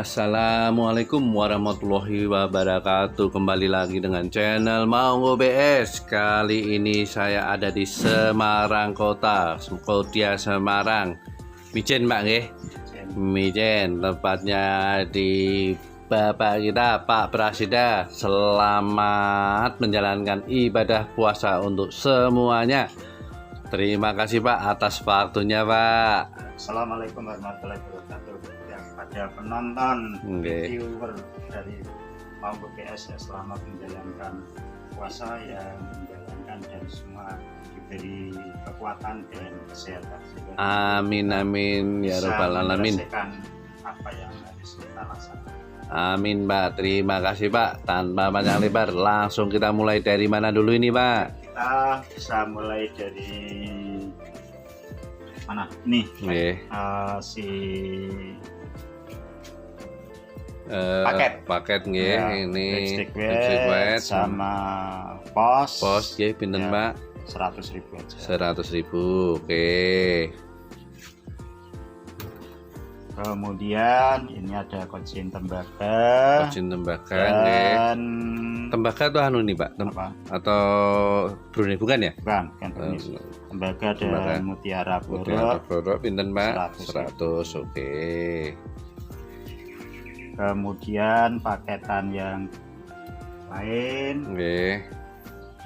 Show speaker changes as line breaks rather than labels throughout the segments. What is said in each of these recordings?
Assalamualaikum warahmatullahi wabarakatuh. Kembali lagi dengan channel Maunggo BS. Kali ini saya ada di Semarang Kota, Kodia Semarang. Mijen Mbak nggih. Mijen, tepatnya di Bapak kita Pak Prasida. Selamat menjalankan ibadah puasa untuk semuanya. Terima kasih Pak atas waktunya Pak.
Assalamualaikum warahmatullahi wabarakatuh. Yang pada penonton viewer dari Maunggo BS, selamat menjalankan puasa, yang menjalankan dan semua diberi kekuatan dan kesehatan.
Amin amin ya rabbal alamin.
Apa yang harus kita laksanakan.
Amin Pak, terima kasih Pak. Tanpa panjang lebar, langsung kita mulai dari mana dulu ini Pak?
Kita bisa mulai dari mana? Nih, si
paket nggih,
ya,
ini
lipstick wet sama pos
nggih pinten Pak?
100.000 aja.
100.000, oke.
Kemudian ini ada kocin tembaga.
Kocin tembaga nggih.
Dan
tembaga tuh anu nih Pak? Atau brownie bukan ya?
Bukan brownie. Tembaga dan mutiara
borok pinten Pak? 100, oke.
Kemudian paketan yang lain.
Oke.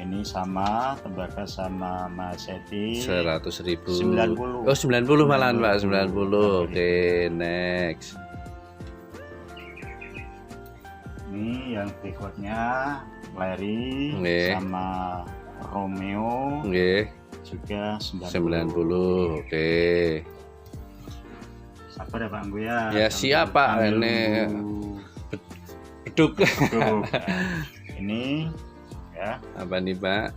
Ini sama tembaga sama Mas Edi
100.000.
90.
Oh 90 malahan Pak, 90. Oke, next.
Ini yang berikutnya Larry sama Romeo. Juga 90.
Oke.
Sabar ya Pak Anggu ya.
Ya siap Pak, ini beduk.
Ini ya.
Apa nih Pak?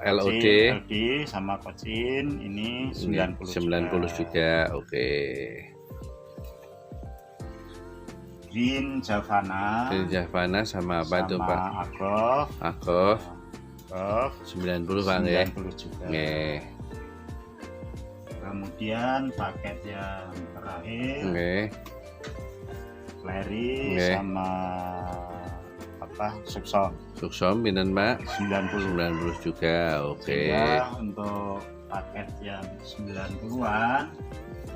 LOD
sama kocin ini 90
juga. Oke.
Green Javana
sama apa tuh Pak? Agof 90 Pak nggih. Nggih.
Kemudian paket yang terakhir Larry sama Suksom
pinten Pak?
90
juga. Oke.
Untuk paket yang 90-an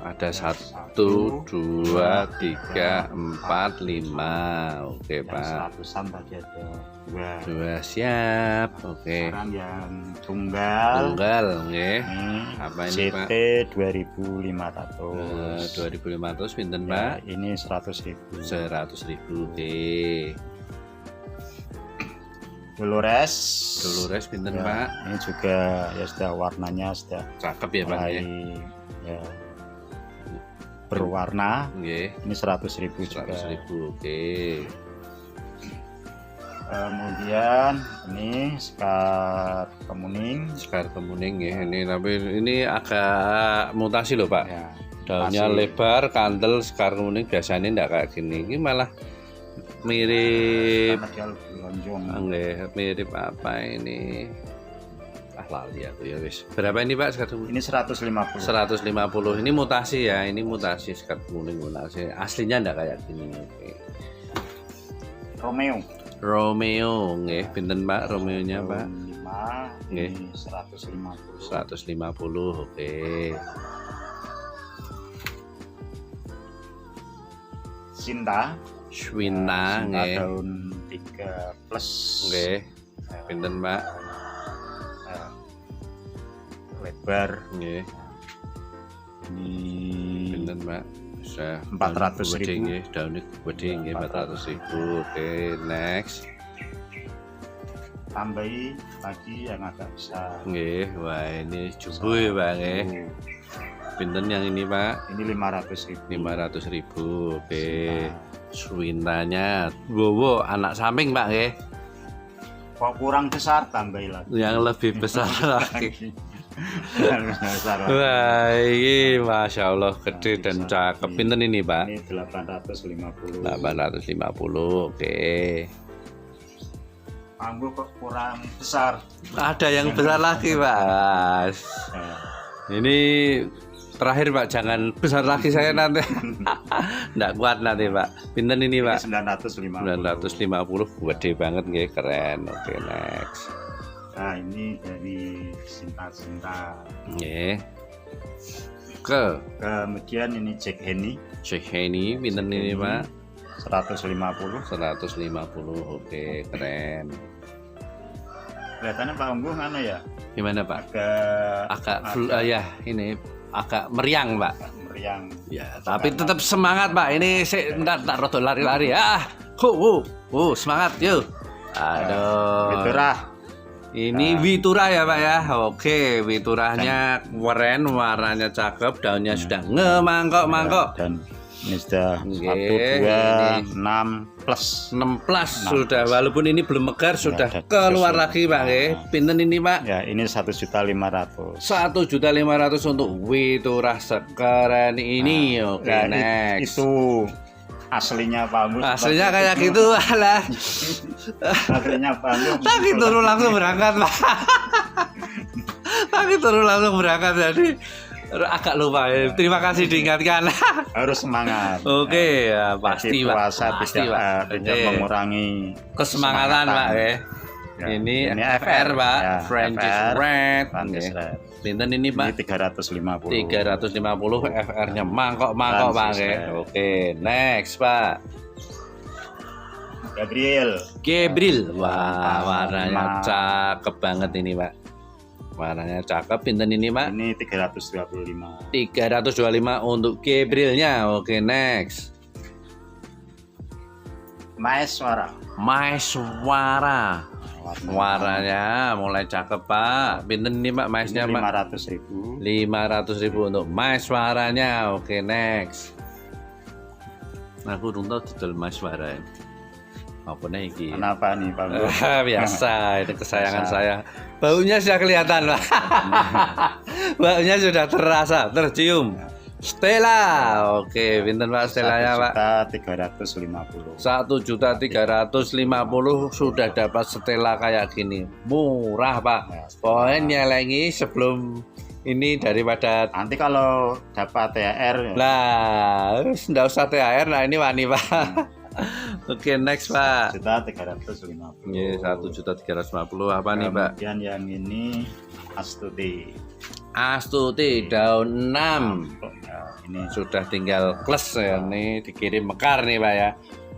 ada 1, 2, 3, 4, 5. Oke Pak.
100-an tadi ada
2 siap. Oke.
Sekarang yang tunggal
nggih. Apa ini Pak?
CT 2500.
2500 pinten
Ya,
Pak?
ini 100.000.
100.000. Oke. Dolores pinten
ya,
Pak?
Ini juga ya sudah warnanya sudah
cakep ya Pak
ya, berwarna.
Nggih.
Ini 100.000 juga.
100.000. Oke.
Kemudian ini Sekar kemuning
ya. Ini tapi ini agak mutasi loh Pak.
Ya,
daunnya lebar, kandel. Sekar kemuning biasanya enggak kayak gini. Ini malah mirip mirip apa ini? Lali aku ya wis. Berapa ini Pak sekar kemuning?
Ini 150.
150. Ini mutasi ya, ini mutasi sekar kemuning mutasi. Aslinya enggak kayak gini. Oke. Romeo nggih, pinten Pak Romeo-nya Pak?
5, ini 150.
150, oke.
Swinta
nggih.
Daun 3 plus.
Nggih. Pinten Pak?
Lebar.
Nggih.
Ini
pinten Pak?
400.000.
Daunnya gede nggih 400.000. Oke, next.
Tambahi lagi yang agak besar.
Nggih, wah ini jumbo ya Pak nggih. Pinten yang ini Pak?
Ini 500.000.
500.000. Oke. Swintanya wowo anak samping Pak nggih.
Kok kurang besar tambahi lagi.
Yang lebih besar lagi. Wah, ini Masya Allah gede dan cakep. Pinten ini Pak?
Ini 850.
850, oke.
Anggur kok kurang besar.
Ada yang besar lagi Pak. Ini Terakhir Pak, jangan besar lagi saya nanti. Nggak kuat nanti Pak. Pinten ini Pak? 950. Gede banget nggih, keren. Oke, next.
Nah, ini dari Sinta.
Nggih.
Kemudian ini Jack Henny.
Jack Henny, pinten ini Pak?
150.
150. Oke, keren.
Kelihatannya Pak Unggu mana ya?
Gimana Pak?
Agak
ya, ini agak meriang Pak.
meriang.
Ya, tapi tetap semangat Pak. Ini saya tak rodo lari-lari. Semangat yuk. Aduh.
Witurah.
Ini Witurah ya Pak ya. Oke, Witurahnya keren, warnanya cakep, daunnya sudah ngemangkok-mangkok.
Dan ini sudah 1, 2, 6 plus.
6 plus sudah, walaupun ini belum mekar sudah keluar lagi Pak. Pinten ini Pak?
Ya, ini 1.500.000.
1.500.000 untuk Witurah sekeren ini. Oke,
Ya,
next.
Itu aslinya Pak Mus.
Aslinya kayak gitu lah.
Aslinya Pak Mus.
Tapi turun langsung berangkat Pak. Jadi agak lupa ya. Terima kasih diingatkan.
Harus semangat.
Oke, ya, pasti Pak.
Puasa
Pasti
tidak
mengurangi kesemangatan Pak ya. Ini FR Pak,
ya,
French
FR,
Red.
French Red.
Pinten ini Pak?
Ini 350.
350 FR-nya mangkok Pak ya. Oke, next Pak. Gabriel. Wah, warnanya cakep banget ini Pak. Warnanya cakep. Pinten ini Pak?
Ini 325.
325 untuk Gabrielnya. Oke, next.
Maeswara.
Warnanya mulai cakep Pak. Pinten ini Pak maesnya Pak?
500.000.
500.000 untuk maeswaranya. Oke, next. Aku belum tahu dodol maeswara. Apa nih iki?
Kenapa nih Pak?
Biasa, itu kesayangan saya. Baunya sudah kelihatan Pak. Baunya sudah terasa, tercium. Stella. Oke, pinten Pak Stellanya Pak?
1.350.
1.350 sudah dapat Stella kayak gini. Murah Pak. Pokoknya nyelengi sebelum ini daripada
nanti kalau dapat THR.
Lah, enggak usah THR. Nah, ini wani Pak. Oke, next Pak.
1.350.
Iya, 1.350 apa nih Pak?
Kemudian yang ini Astuti
daun 6.
Ya, ini
Sudah tinggal kles ya, ini dikirim mekar nih Pak ya.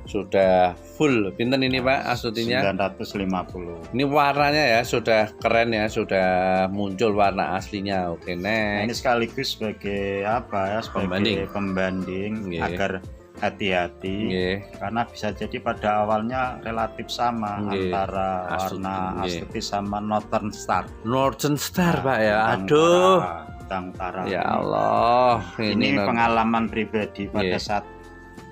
Sudah full. Pinten ini Pak Astutinya?
950.
Ini warnanya ya sudah keren ya, sudah muncul warna aslinya. Oke,
Nah, ini
next.
sekaligus sebagai apa ya? Sebagai pembanding
Nggih.
agar hati-hati.
Nggih.
Karena bisa jadi pada awalnya relatif sama
Nggih.
antara
Astuti,
warna
nggih.
Astuti sama Northern Star.
Northern Star Pak ya.
Bintang
Aduh.
Tara, Bintang Tara.
Ya Allah.
Ini pengalaman pribadi pada
Nggih.
saat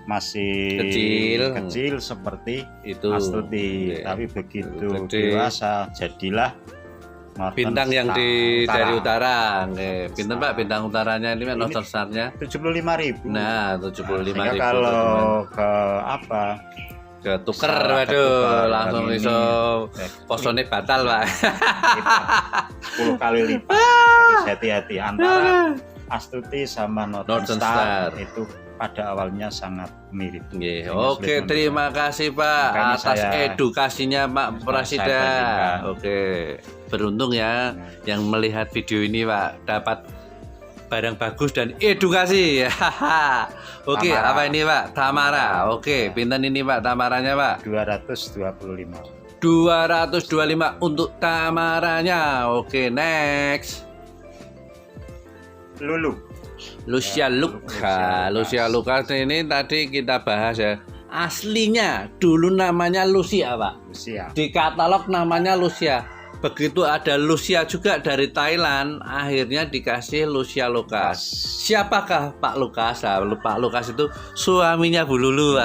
masih
Kecil.
seperti
itu
Astuti,
Nggih.
tapi begitu
Gede.
dewasa jadilah Northern
Bintang yang
Star.
dari utara. Oke, pinten Pak bintang utaranya ini Northern Star-nya?
75.000.
Nah, 75.000.
Sehingga kalau ke apa
ketuker,
Salah
waduh,
ketuker,
langsung
ini.
iso posone batal Pak.
10 kali lipat. Harus hati-hati antara Astuti sama Northern
Northern
Star
Star.
itu pada awalnya sangat mirip.
Nggih.
Sehingga
Oke,
sulit
terima kasih Pak
Makanya
atas
saya-
edukasinya Pak
saya
Presiden.
bandingkan.
Oke. Beruntung ya yang melihat video ini Pak dapat barang bagus dan edukasi. Oke,
Tamara.
apa ini Pak? Tamara. Oke, pinten ini Pak tamaranya Pak?
225.
225 untuk tamaranya. Oke, next. Lucia Lucas ini tadi kita bahas ya. Aslinya dulu namanya Lucia Pak.
Lucia.
Di katalog namanya Lucia. Begitu ada Lucia juga dari Thailand, akhirnya dikasih Lucia Lucas. Siapakah Pak Lucas? Nah, Pak Lucas itu suaminya Bu Lulu.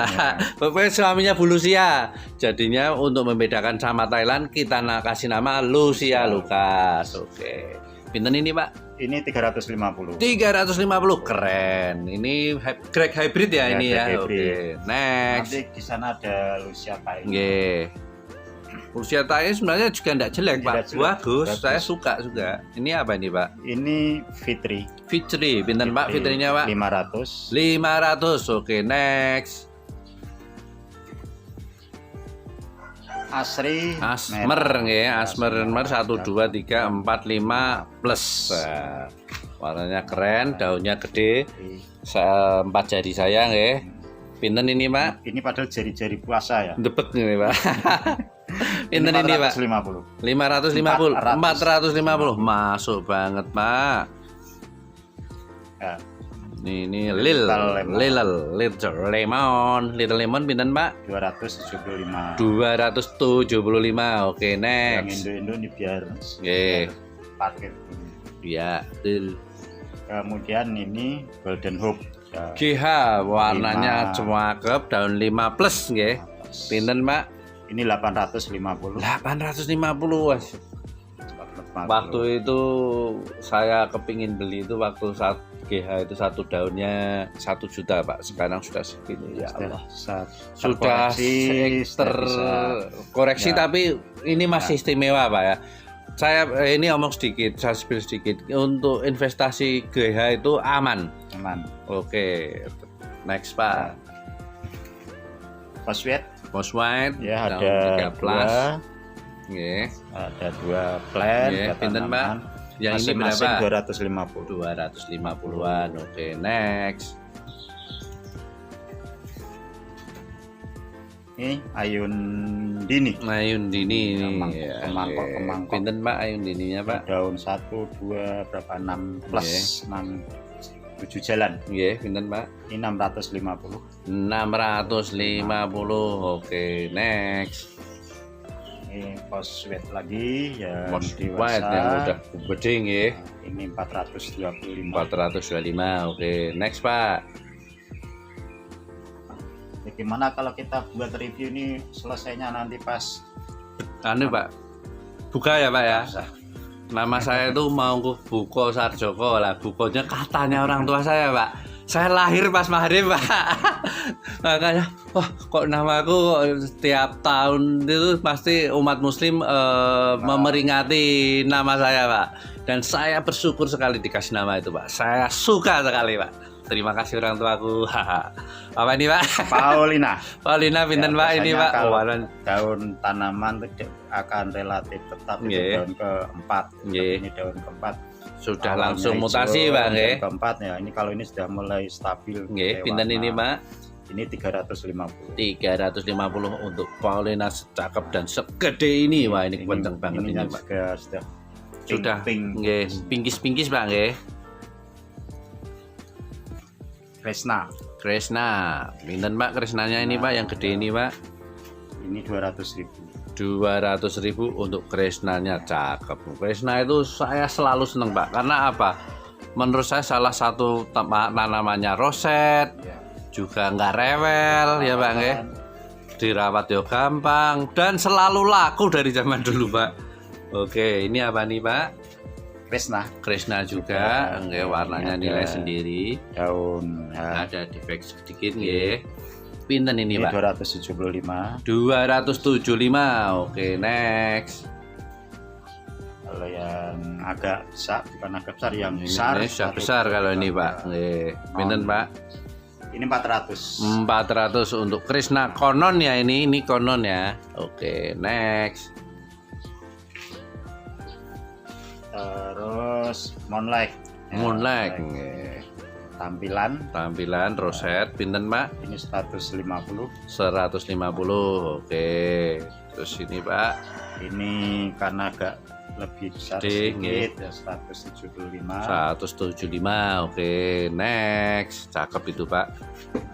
Pokoknya suaminya Bu Lucia. Jadinya untuk membedakan sama Thailand, kita kasih nama Lucia Lucas. Oke. Pinten ini Pak?
Ini 350.
350, keren. Ini Greg hybrid ya,
Ya,
ini ya.
Greg hybrid.
Oke. Next.
Nanti di sana ada Lucia Thailand.
Nggih. Bruschetta ini sebenarnya juga tidak jelek Pak,
Tidak jelek.
bagus,
Bagus.
saya suka juga. Ini apa ini Pak?
Ini Fitri.
Fitri, pinten Pak Fitrinya Pak?
500.
500, oke next.
Asri
Asmer
merah.
nggih, Asmer 1 2 3 4 5 plus. Nah, warnanya keren, daunnya gede. 4 jari saya nggih. Pinten ini Pak?
Ini padahal jari-jari puasa ya.
Depet nih Pak. Pinten ini Pak?
450.
550, 450. Masuk banget Pak.
Ya,
Ini Little Lemon pinten Pak?
275.
275. Oke,
Yang
next.
Indo-Indo ini biar
Oke.
paket.
Ya, betul.
Kemudian ini Golden Hope. Ya,
GH warnanya cakep, daun 5 plus nggih. Pinten Pak?
ini 850.
850 Mas. Waktu itu saya kepingin beli itu waktu saat GH itu satu daunnya 1 juta Pak. Sekarang sudah segini ya Allah. Sudah terkoreksi
Ya.
tapi ini masih istimewa Pak ya. Saya ini omong sedikit, saya spill sedikit. Untuk investasi GH itu aman.
Aman.
Oke. Next Pak.
Phosphate
Post white
ya
daun
ada
3 plus.
dua,
Nggih.
ada 2 plant.
Nggih,
buat
pinten Pak?
tanaman.
Yang ini
Masing-masing
berapa?
250.
250-an. Oke, next.
Ini Ayun Dini.
Ayun Dini ini.
Kemangkok.
Pinten Pak Ayun Dininya Pak?
Daun 1 2 berapa 6 plus 6 7 jalan.
Nggih, pinten Pak?
Ini 650.
650. Oke, next.
Ini Phosphate lagi ya
Post
dewasa.
white yang udah gede nggih.
Ini 425.
425. Oke, next Pak.
Bagaimana kalau kita buat review ini selesainya nanti pas
Anu Pak. Buka ya Pak ya.
puasa.
Nama saya itu Maungkuh Buko Sarjoko lah. Bukonya katanya orang tua saya Pak. Saya lahir pas maghrib Pak. Makanya, wah kok namaku kok setiap tahun itu pasti umat muslim memeringati nama saya Pak. Dan saya bersyukur sekali dikasih nama itu Pak. Saya suka sekali Pak. Terima kasih orang tuaku. Apa ini Pak?
Paulina.
Paulina pinten
Ya,
Pak ini
biasanya
Pak?
kalau
Warna
daun tanaman itu akan relatif tetap itu
Nggih.
daun keempat.
Nggih.
Ini daun keempat.
sudah
Awalnya
langsung
hijau,
mutasi Pak nggih.
daun keempat ya. Ini kalau ini sudah mulai stabil.
Nggih,
kayak
pinten ini
warna.
Pak?
Ini 350.
350 untuk Paulina cakep dan segede ini. Wah, ini kenceng banget ini
yang
Pak.
sudah
Sudah
pink.
nggih, pingkis-pingkis Pak nggih.
Kresna.
Kresna. Pinten Pak Kresnanya ini Pak yang gede ini Pak?
Ini 200.000.
200.000 untuk Kresnanya cakep. Kresna itu saya selalu seneng Pak. Karena apa? Menurut saya salah satu tanamannya roset,
Ya.
juga nggak rewel ya Pak nggih. Dirawat yo gampang dan selalu laku dari zaman dulu Pak. Oke, ini apa nih Pak?
Kresna.
Kresna juga, nggih warnanya
Ada
nilai sendiri.
Daun ya.
Ada defek sedikit nggih. Pinten ini
Ini
Pak?
275.
275. Oke, next.
Kalau yang agak besar, bukan agak besar, yang
Ini
besar.
sudah besar kalau ini Pak. Nggih. Pinten Pak?
Ini 400.
400 untuk Krishna konon ya ini konon ya. Oke, next.
Terus Moonlight. Ya,
Moonlight.
Moonlight.
Nggih.
Tampilan
Roset pinten Pak?
ini 150.
150. Oke. Terus ini Pak.
Ini karena agak lebih besar
Gede,
sedikit ya 175.
175. Oke, next. Cakep itu Pak.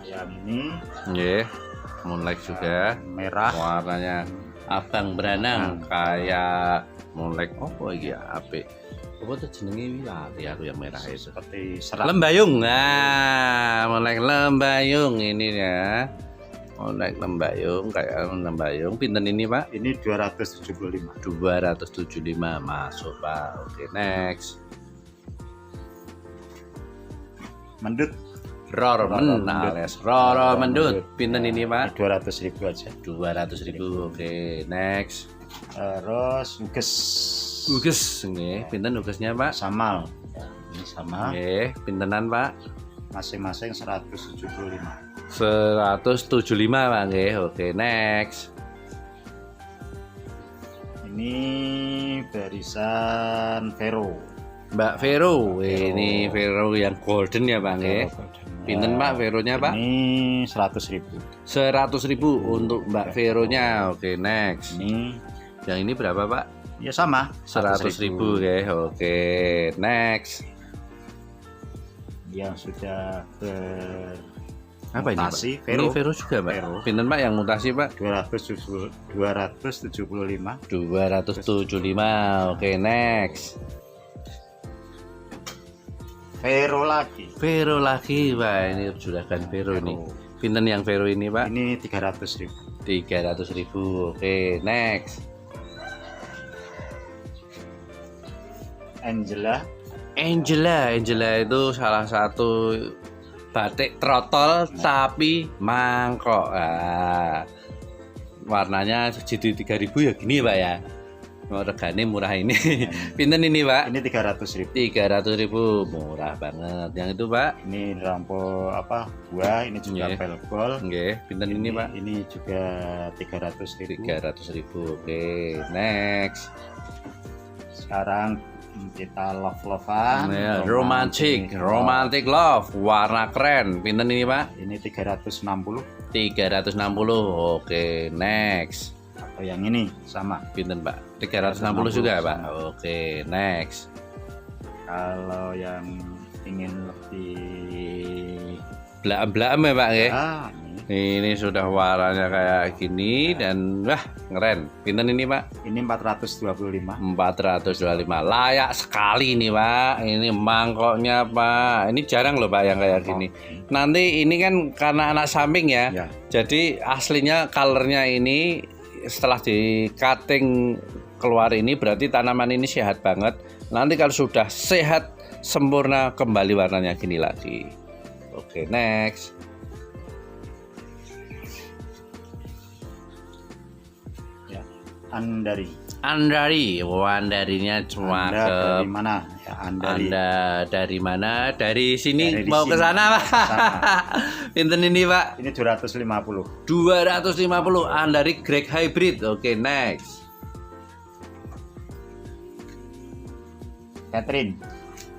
Yang ini
Nggih. Moonlight juga.
merah.
Warnanya abang beranang kayak Moonlight. Oh iya apik. Apa tuh jenenge lali aku yang merah itu.
Seperti serat.
Lembayung. Nah, Moonlight lembayung ini ya. Moonlight lembayung kayak lembayung. Pinten ini Pak?
Ini 275.
275 masuk Pak. Oke, next.
Mendut.
Roro
Mendut.
alias Roro Mendut. Pinten ini Pak?
200.000 aja.
200.000. Oke, next.
Terus uges.
Uges nggih, pinten ugesnya, Pak?
Samal. Ya, ini sama.
Nggih, pintenan, Pak?
Masing-masing 175.
175, Pak nggih. Oke, next.
Ini barisan Vero.
Mbak Vero. Ini Vero yang golden ya, Pak nggih. Pinten, Pak, Veronya, Pak?
Ini 100.000.
100.000 untuk Mbak Veronya. Oke, next.
Ini
Yang ini berapa, Pak?
ya sama
100.000 ya. Oke, next.
Yang sudah
Apa ini, Pak?
mutasi,
Ini Vero juga, Pak.
Vero.
Pinten, Pak, yang mutasi, Pak?
275.
275. Oke, next.
Vero lagi.
Vero lagi, Pak. Ini juragan Vero ini. Pinten yang Vero ini, Pak?
Ini 300.000.
300.000. Oke, next.
Angela
Angela itu salah satu batik trotol tapi mangkok. Warnanya jadi 3.000 ya gini, Pak ya. Regane murah ini. Pinten ini, Pak?
ini 300.000.
300.000, murah banget. Yang itu, Pak?
Ini lampu buah, ini juga
Nggih.
pelgol.
Nggih, pinten ini, Pak?
Ini juga 300.000.
300.000. Oke, next.
Sekarang kita love-lovean.
Ya, romantic love, warna keren. Pinten ini, Pak?
Ini 360.
360. Oke, next.
Atau yang ini sama.
Pinten, Pak? 360 juga, Pak. Oke, next.
Kalau yang ingin lebih
Blaem-blaem ya, Pak ya?
ini
Ini sudah warnanya kayak gini dan wah, keren. Pinten ini, Pak?
ini 425.
425. Layak sekali ini, Pak. Ini mangkoknya, Pak. Ini jarang loh, Pak, yang kayak gini. Nanti ini kan karena anak samping ya.
Ya.
Jadi aslinya colornya ini setelah di cutting keluar ini berarti tanaman ini sehat banget. Nanti kalau sudah sehat sempurna kembali warnanya gini lagi. Oke, next.
Ya. Andari.
Wandarinya cuma
Anda
ke
dari mana? Ya, Andari.
Anda dari mana? Dari sini
Dari
mau ke
sini.
sana, Pak.
Sana.
Pinten ini, Pak?
Ini 250.
250 Andari Greg Hybrid. Oke, next.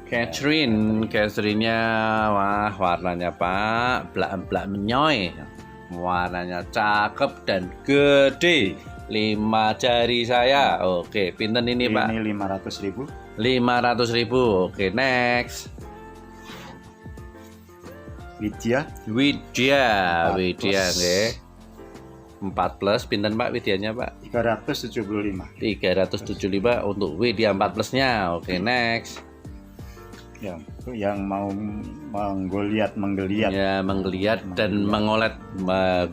Catherine-nya wah warnanya, Pak, blak-blak menyoy. Warnanya cakep dan gede. 5 jari saya. Oke, pinten ini, Pak?
Ini 500.000.
500.000. Oke, next.
Widya.
Widya nggih. 4+ pinten, Pak, Widyanya, Pak?
375.
375 untuk Widya 4+-nya. Oke, next.
Yang mau menggeliat
Ya, menggeliat dan mengolet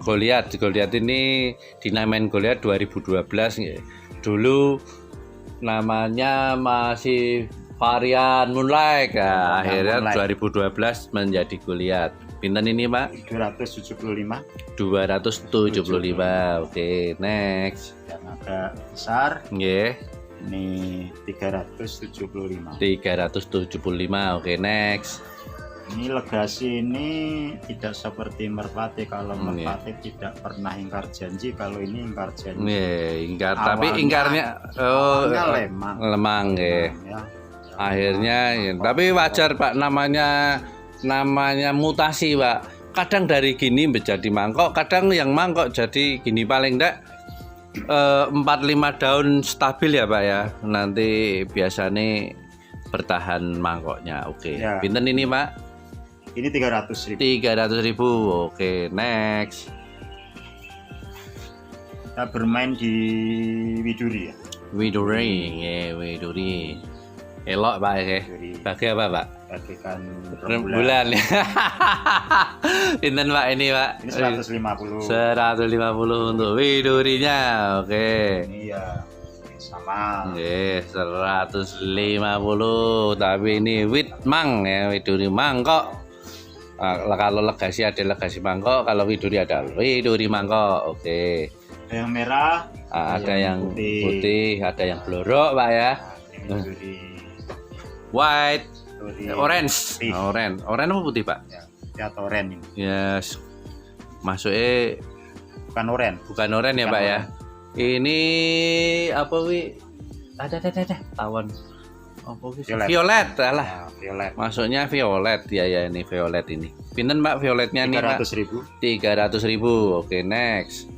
Goliat. Goliat ini dinamain Goliat 2012 nggih. Dulu namanya masih varian Moonlight. Nah, akhirnya
Moonlight.
2012 menjadi Goliat. Pinten ini, Pak?
275.
275. Oke, next.
Yang agak besar
Nggih.
ini 375.
375. Oke, next.
Ini legasi ini tidak seperti merpati. Kalau
Iya.
merpati tidak pernah ingkar janji, kalau ini ingkar janji.
Nggih, ingkar. Tapi
Awalnya-
ingkarnya
Awalnya lemang.
lemang nggih.
Ya.
Akhirnya ya. Tapi wajar, Pak, namanya mutasi, Pak. Kadang dari gini menjadi mangkok, kadang yang mangkok jadi gini. Paling enggak 4-5 daun stabil ya, Pak ya. Nanti biasanya bertahan mangkoknya. Oke.
Ya.
Pinten ini, Pak?
Ini 300.000.
300.000. Oke, next.
Kita bermain di Widuri ya.
Widuri. Elok, Pak ya.
Widuri.
Bagi apa, Pak?
Bagikan
Rembulan. Pinten, Pak, ini, Pak?
Ini 150.
150 untuk widurinya. Oke.
Ini ya sama.
Oke, 150. Tapi ini widmang ya, widuri mangkok. Kalau legasi ada legasi mangkok, kalau widuri ada widuri mangkok. Oke.
Yang merah
Ada yang putih, ada yang blorok Pak ya. White, orange, orange apa putih Pak?
Ya orange ini.
Yes. Masuknya
Bukan orange.
bukan orange ya
Bukan
Pak ya.
orange.
Ini apa wi? Ada tawon. Apa wi?
Violet.
Violet lah.
Ya, violet.
Masuknya violet ya ini violet ini. Pinten Mbak violetnya nih Pak?
300.000.
Oke, next.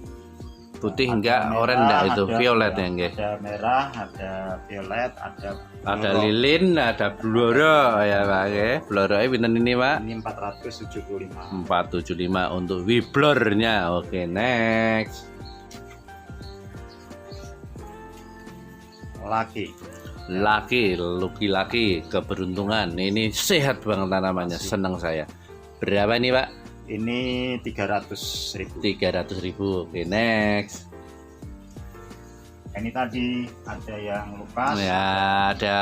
Putih
Ada
enggak,
merah,
oranye enggak itu,
ada-
violet ya enggak.
Ada merah, ada violet, ada
Ada
blorok.
lilin, ada bloro ya Pak ya. Bloronya pinten ini Pak?
Ini 475.
475 untuk wiblornya. Oke, next. Laki keberuntungan. Ini sehat banget tanamannya, senang saya. Berapa nih Pak?
Ini 300.000.
300.000. Oke, next.
Ini tadi ada yang lukas.
Ya, ada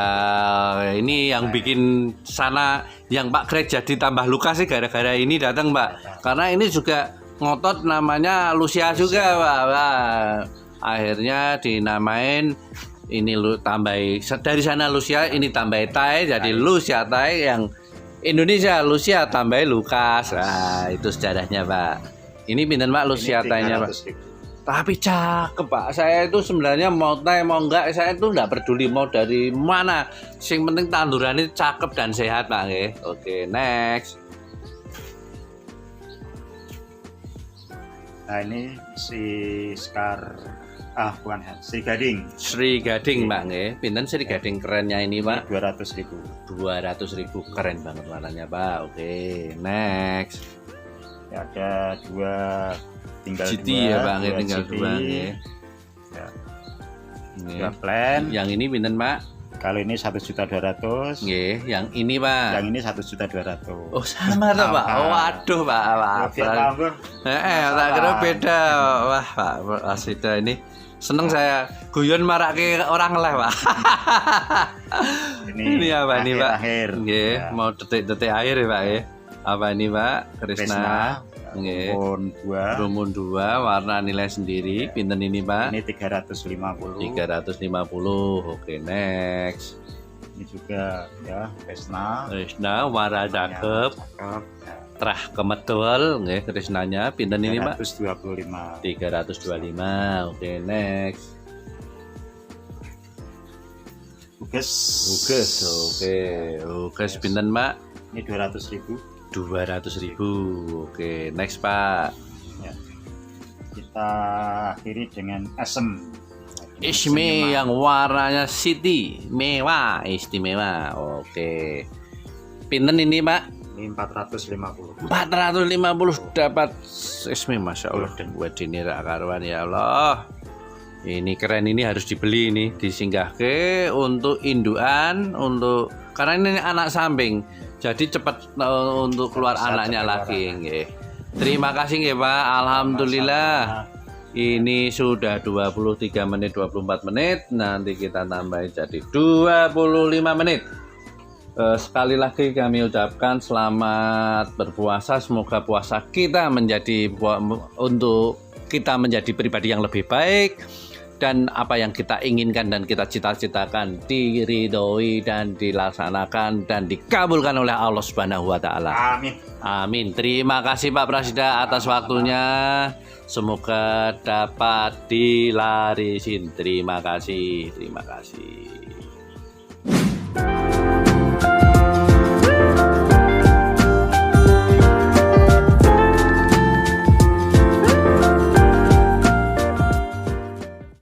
ini yang bikin sana yang Pak Greg jadi tambah luka sih gara-gara ini datang Pak. Karena ini juga ngotot namanya Lucia juga Pak. Wah, akhirnya dinamain ini lu tambahi dari sana Lucia, ini tambahi Thai jadi Lucia Thai, yang Indonesia Lucia tambahi Lukas. Nah, itu sejarahnya Pak. Ini pinten Pak Lucia Thai-nya Pak?
300.000.
Tapi cakep Pak. Saya itu sebenarnya mau Thai mau enggak, saya itu enggak peduli mau dari mana. Yang penting tanduran ini cakep dan sehat Pak. Oke, next.
Nah ini si bukan Sri Gading.
Sri Gading Pak nggih. Pinten Sri Gading kerennya ini Pak?
200.000.
200.000, keren banget warnanya Pak. Oke, next.
Ya, ada dua, tinggal
GT
dua,
ya Pak,
dua
tinggal
GT.
dua nggih.
Ya,
Nggih.
dua plan.
Yang ini pinten Pak?
Kalau ini 1.200.000.
Nggih, yang ini Pak.
Yang ini 1.200.000.
Oh, sama tuh Pak. Oh, waduh Pak. Tak kira beda. Wah Pak, Asida ini seneng saya. Guyon marake orang lah Pak. Ini apa ini Pak?
Akhir.
Nggih,
Ya.
mau detik-detik akhir ya Pak ya. Apa ini Pak? Krishna. Nggih. Rumun 2 warna nilai sendiri. Pinten ini Pak?
Ini 350.
350. Oke, next.
Ini juga ya Krishna.
Krishna warna cakep.
Cakep. Ya.
Terah kemedol nggih Krishnanya. Pinten ini Pak?
325.
325. Oke, next.
Uges.
Oke. Uges pinten Pak?
Ini 200.000.
200.000. Oke, next Pak.
Ya. Kita akhiri dengan esem.
Isme yang warnanya city, mewah, istimewa. Oke. Pinten ini Pak?
Ini 450.
450 dapat isme, masya Allah. Dan buat ini rak karuan ya Allah. Ini keren, ini harus dibeli ini, disinggahke untuk induan, untuk karena ini anak samping. Jadi cepat untuk keluar anaknya lagi nggih. Terima kasih nggih Pak. Alhamdulillah. Ini sudah 23 menit 24 menit. Nanti kita tambahin jadi 25 menit. Sekali lagi kami ucapkan selamat berpuasa. Semoga puasa kita menjadi untuk kita menjadi pribadi yang lebih baik, dan apa yang kita inginkan dan kita cita-citakan diridhoi dan dilaksanakan dan dikabulkan oleh Allah Subhanahu wa taala.
Amin.
Amin. Terima kasih Pak Prasida atas waktunya. Semoga dapat dilarisin. Terima kasih. Terima kasih.